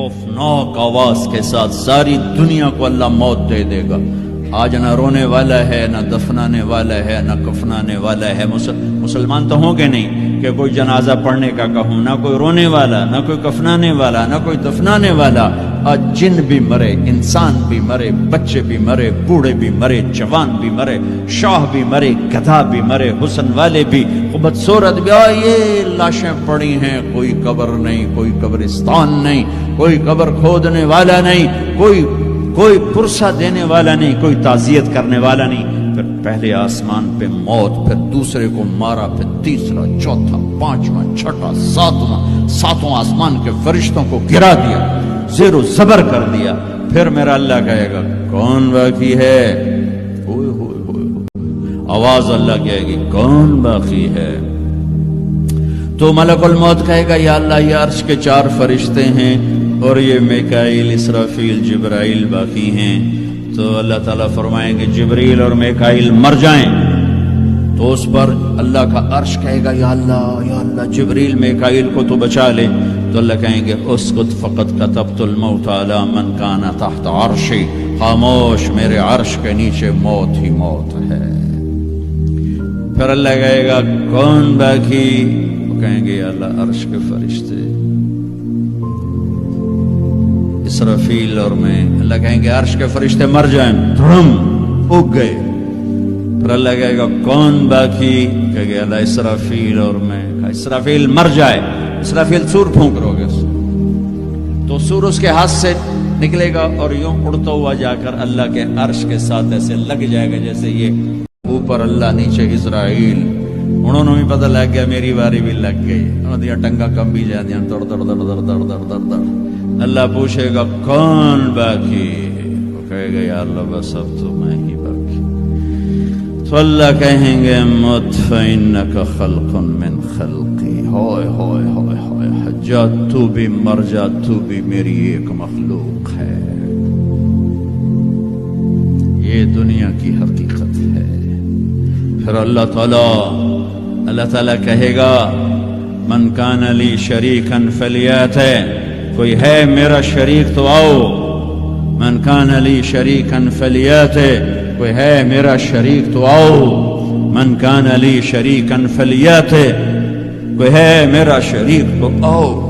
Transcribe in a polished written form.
خوفناک آواز کے ساتھ ساری دنیا کو اللہ موت دے دے گا. آج نہ رونے والا ہے، نہ دفنانے والا ہے، نہ کفنانے والا ہے. مسلمان تو ہوں گے نہیں کہ کوئی جنازہ پڑھنے کا کہوں، نہ کوئی رونے والا، نہ کوئی کفنانے والا، نہ کوئی دفنانے والا. آج جن بھی مرے، انسان بھی مرے، بچے بھی مرے، بوڑھے بھی مرے، جوان بھی مرے، شاہ بھی مرے، گدھا بھی مرے، حسن والے بھی، بدصورت بھی. یہ لاشیں پڑی ہیں، کوئی قبر نہیں، کوئی قبرستان نہیں، کوئی قبر کھودنے والا نہیں، کوئی پرسہ دینے والا نہیں، کوئی تعزیت کرنے والا نہیں. پھر پہلے آسمان پہ موت، پھر دوسرے کو مارا، پھر تیسرا، چوتھا، پانچواں، چھٹا، ساتواں آسمان کے فرشتوں کو گرا دیا، زیر و زبر کر دیا. پھر میرا اللہ کہے گا کون باقی ہے؟ ہوئے ہوئے ہوئے، آواز اللہ کہے گی کون باقی ہے؟ تو ملک الموت کہے گا یا اللہ یہ عرش کے 4 فرشتے ہیں اور یہ میکائیل، اسرافیل، جبرائیل باقی ہیں. تو اللہ تعالیٰ فرمائیں گے جبریل اور میکائیل مر جائیں. تو اس پر اللہ کا عرش کہے گا یا اللہ جبریل میکائیل کو تو بچا لے. تو اللہ کہیں گے اسکت فقط کتبت الموت علی من کان تحت عرشی، خاموش، میرے عرش کے نیچے موت ہی موت ہے. پھر اللہ کہے گا کون باقی؟ وہ کہیں گے یا اللہ عرش کے فرشتے اسرافیل اور میں. اللہ کہیں گے عرش کے فرشتے مر جائیں، دھڑم اگ گئے. پھر اللہ کہے گا کون باقی؟ کہے گا اللہ اسرافیل اور میں. اسرافیل مر جائے، اسرافیل سور پھونک رو گے تو سور اس کے ہاتھ سے نکلے گا اور یوں اڑتا ہوا جا کر اللہ کے عرش کے ساتھ ایسے لگ جائے گا جیسے یہ اوپر اللہ نیچے اسرائیل. انہوں نے بھی پتہ لگ گیا میری باری بھی لگ گئی، انہوں نے ٹنگا کم بھی جا دیا، در در در در در در در در. اللہ پوچھے گا کون باقی؟ وہ کہے گا یا اللہ بس اب تو میں ہی باقی. تو اللہ کہیں گے مت فإنک خلق من خلقی. ہوئے ہوئے ہوئے ہوئے، حجات تو بھی مر جا، تو بھی میری ایک مخلوق ہے. یہ دنیا کی حقیقت ہے. پھر اللہ تعالیٰ کہے گا من کان لی شریکا فلیات، کوئی ہے میرا شریک تو آؤ. من کان لی شریکا فلیات، کوئی ہے میرا شریک تو آؤ. من کان لی شریکا فلیات، کوئی ہے میرا شریک تو آؤ.